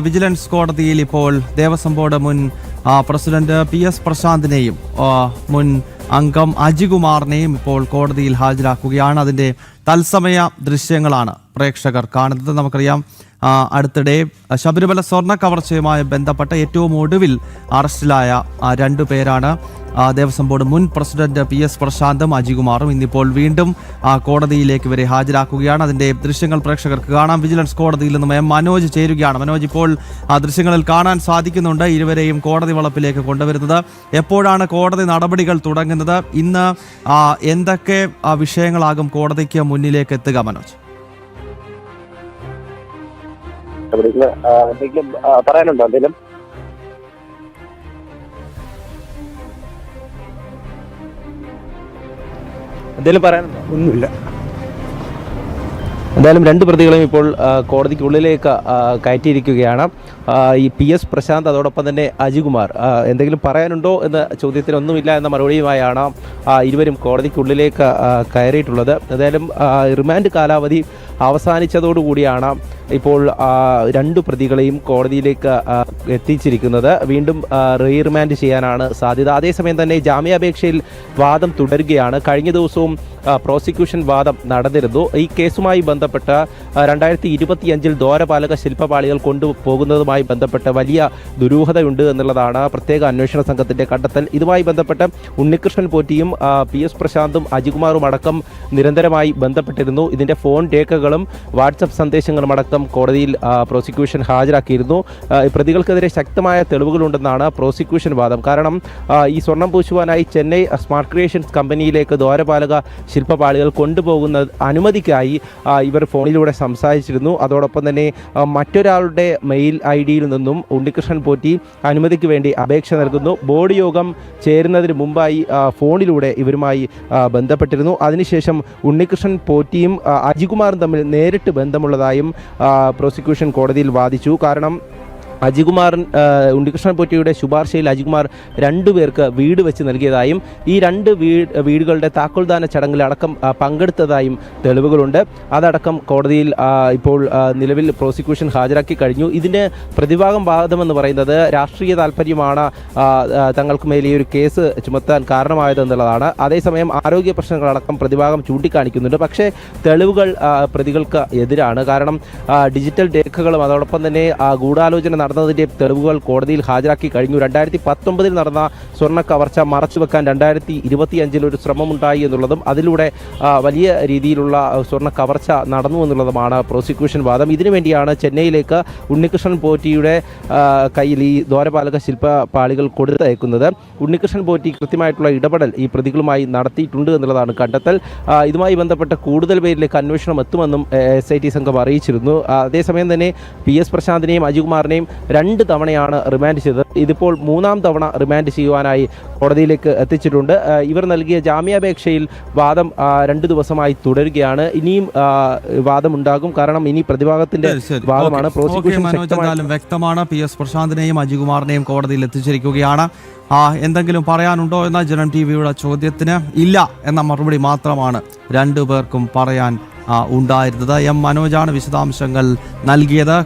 Vigilance കോടതിയിൽ ഇപ്പോൾ Devaswom board മുൻ പ്രസിഡന്റ് PS പ്രശാന്തിനെയും മുൻ അംഗം അജികുമാറിനെയും ഇപ്പോൾ കോടതിയിൽ ഹാജരാക്കുകയാണ്. അതിന്റെ തത്സമയ ദൃശ്യങ്ങളാണ് പ്രേക്ഷകർ കാണുന്നത്. നമുക്കറിയാം, അടുത്തിടെ ശബരിമല സ്വർണ്ണ കവർച്ചയുമായി ബന്ധപ്പെട്ട ഏറ്റവും ഒടുവിൽ അറസ്റ്റിലായ രണ്ടു പേരാണ് ദേവസ്വം ബോർഡ് മുൻ പ്രസിഡന്റ് PS പ്രശാന്തും അജികുമാറും. ഇന്നിപ്പോൾ വീണ്ടും കോടതിയിലേക്ക് ഇവരെ ഹാജരാക്കുകയാണ്. അതിന്റെ ദൃശ്യങ്ങൾ പ്രേക്ഷകർക്ക് കാണാം. വിജിലൻസ് കോടതിയിൽ നിന്നും മനോജ് ചേരുകയാണ്. മനോജ്, ഇപ്പോൾ ദൃശ്യങ്ങളിൽ കാണാൻ സാധിക്കുന്നുണ്ട് ഇരുവരെയും കോടതി വളപ്പിലേക്ക് കൊണ്ടുവരുന്നത്. എപ്പോഴാണ് കോടതി നടപടികൾ തുടങ്ങുന്നത്? ഇന്ന് എന്തൊക്കെ വിഷയങ്ങളാകും കോടതിക്ക് മുന്നിലേക്ക് എത്തുക മനോജ്? പറയാനുണ്ടോ എന്തെങ്കിലും? എന്തെങ്കിലും പറയാനുണ്ടോ? ഒന്നുമില്ല. എന്തായാലും രണ്ട് പ്രതികളെയും ഇപ്പോൾ കോടതിക്കുള്ളിലേക്ക് കയറ്റിയിരിക്കുകയാണ്. ഈ PS പ്രശാന്ത്, അതോടൊപ്പം തന്നെ അജികുമാർ. എന്തെങ്കിലും പറയാനുണ്ടോ എന്ന ചോദ്യത്തിന് ഒന്നുമില്ല എന്ന മറുപടിയുമായാണ് ഇരുവരും കോടതിക്കുള്ളിലേക്ക് കയറിയിട്ടുള്ളത്. എന്തായാലും റിമാൻഡ് കാലാവധി അവസാനിച്ചതോടുകൂടിയാണ് ഇപ്പോൾ രണ്ടു പ്രതികളെയും കോടതിയിലേക്ക് എത്തിച്ചിരിക്കുന്നത്. വീണ്ടും റിമാൻഡ് ചെയ്യാനാണ് സാധ്യത. അതേസമയം തന്നെ ജാമ്യാപേക്ഷയിൽ വാദം തുടരുകയാണ്. കഴിഞ്ഞ ദിവസവും പ്രോസിക്യൂഷൻ വാദം നടന്നിരുന്നു. ഈ കേസുമായി ബന്ധപ്പെട്ട് 2025 ദ്വാരപാലക ശില്പപാളികൾ കൊണ്ടുപോകുന്നതുമായി ബന്ധപ്പെട്ട് വലിയ ദുരൂഹതയുണ്ട് എന്നുള്ളതാണ് പ്രത്യേക അന്വേഷണ സംഘത്തിന്റെ കണ്ടെത്തൽ. ഇതുമായി ബന്ധപ്പെട്ട് ഉണ്ണികൃഷ്ണൻ പോറ്റിയും PS പ്രശാന്തും അജികുമാറും അടക്കം നിരന്തരമായി ബന്ധപ്പെട്ടിരുന്നു. ഇതിന്റെ ഫോൺ രേഖകളും വാട്സപ്പ് സന്ദേശങ്ങളും അടക്കം കോടതിയിൽ പ്രോസിക്യൂഷൻ ഹാജരാക്കിയിരുന്നു. പ്രതികൾക്കെതിരെ ശക്തമായ തെളിവുകളുണ്ടെന്നാണ് പ്രോസിക്യൂഷൻ വാദം. കാരണം ഈ സ്വർണം പൂശുവാനായി ചെന്നൈ സ്മാർട്ട് ക്രിയേഷൻസ് കമ്പനിയിലേക്ക് ദ്വാരപാലക ശില്പപാളികൾ കൊണ്ടുപോകുന്ന അനുമതിക്കായി ഇവർ ഫോണിലൂടെ സംസാരിച്ചിരുന്നു. അതോടൊപ്പം തന്നെ മറ്റൊരാളുടെ മെയിൽ ID-യിൽ നിന്നും ഉണ്ണികൃഷ്ണൻ പോറ്റി അനുമതിക്ക് വേണ്ടി അപേക്ഷ നൽകുന്നു. ബോർഡ് യോഗം ചേരുന്നതിന് മുമ്പായി ഫോണിലൂടെ ഇവരുമായി ബന്ധപ്പെട്ടിരുന്നു. അതിനുശേഷം ഉണ്ണികൃഷ്ണൻ പോറ്റിയും അജികുമാറും തമ്മിൽ നേരിട്ട് ബന്ധമുള്ളതായും പ്രോസിക്യൂഷൻ കോടതിയിൽ വാദിച്ചു. കാരണം ഉണ്ണികൃഷ്ണൻ പോറ്റിയുടെ ശുപാർശയിൽ അജികുമാർ രണ്ടുപേർക്ക് വീട് വെച്ച് നൽകിയതായും ഈ രണ്ട് വീടുകളുടെ താക്കോൽദാന ചടങ്ങിലടക്കം പങ്കെടുത്തതായും തെളിവുകളുണ്ട്. അതടക്കം കോടതിയിൽ ഇപ്പോൾ നിലവിൽ പ്രോസിക്യൂഷൻ ഹാജരാക്കി കഴിഞ്ഞു. ഇതിൻ്റെ പ്രതിഭാഗം വാദമെന്ന് പറയുന്നത് രാഷ്ട്രീയ താല്പര്യമാണ് തങ്ങൾക്ക് മേലെ ഈ ഒരു കേസ് ചുമത്താൻ കാരണമായതെന്നുള്ളതാണ്. അതേസമയം ആരോഗ്യ പ്രശ്നങ്ങളടക്കം പ്രതിഭാഗം ചൂണ്ടിക്കാണിക്കുന്നുണ്ട്. പക്ഷേ തെളിവുകൾ പ്രതികൾക്ക് എതിരാണ്. കാരണം ഡിജിറ്റൽ രേഖകളും അതോടൊപ്പം തന്നെ ഗൂഢാലോചന നടന്നതിന്റെ തെളിവുകൾ കോടതിയിൽ ഹാജരാക്കി കഴിഞ്ഞു. 2019 നടന്ന സ്വർണ്ണ കവർച്ച മറച്ചുവെക്കാൻ 2025 ഒരു ശ്രമമുണ്ടായി എന്നുള്ളതും അതിലൂടെ വലിയ രീതിയിലുള്ള സ്വർണ്ണ കവർച്ച നടന്നു എന്നുള്ളതുമാണ് പ്രോസിക്യൂഷൻ വാദം. ഇതിനുവേണ്ടിയാണ് ചെന്നൈയിലേക്ക് ഉണ്ണികൃഷ്ണൻ പോറ്റിയുടെ കയ്യിൽ ഈ ദ്വാരപാലക ശില്പപാളികൾ കൊടുത്തയക്കുന്നത്. ഉണ്ണികൃഷ്ണൻ പോറ്റി കൃത്യമായിട്ടുള്ള ഇടപെടൽ ഈ പ്രതികളുമായി നടത്തിയിട്ടുണ്ട് എന്നുള്ളതാണ് കണ്ടെത്തൽ. ഇതുമായി ബന്ധപ്പെട്ട കൂടുതൽ പേരിലേക്ക് അന്വേഷണം എത്തുമെന്നും SIT സംഘം അറിയിച്ചിരുന്നു. അതേസമയം തന്നെ PS പ്രശാന്തിനെയും അജികുമാറിനെയും 2 തവണയാണ് റിമാൻഡ് ചെയ്തത്. ഇതിപ്പോൾ 3-ാം തവണ റിമാൻഡ് ചെയ്യുവാനായി കോടതിയിലേക്ക് എത്തിച്ചിട്ടുണ്ട്. ഇവർ നൽകിയ ജാമ്യാപേക്ഷയിൽ വാദം 2 ദിവസമായി തുടരുകയാണ്. ഇനിയും വാദമുണ്ടാകും. കാരണം ഇനി പ്രതിഭാഗത്തിന്റെ വാദമാണ്. പ്രോസിക്യൂഷൻ വ്യക്തമാണ്. PS പ്രശാന്തിനെയും അജികുമാറിനെയും കോടതിയിൽ എത്തിച്ചിരിക്കുകയാണ്. എന്തെങ്കിലും പറയാനുണ്ടോ എന്ന ജനം TVയുടെ ചോദ്യത്തിന് ഇല്ല എന്ന മറുപടി മാത്രമാണ് രണ്ടു പേർക്കും പറയാൻ ഉണ്ടായിരുന്നത്. മനോജാണ് വിശദാംശങ്ങൾ നൽകിയത്.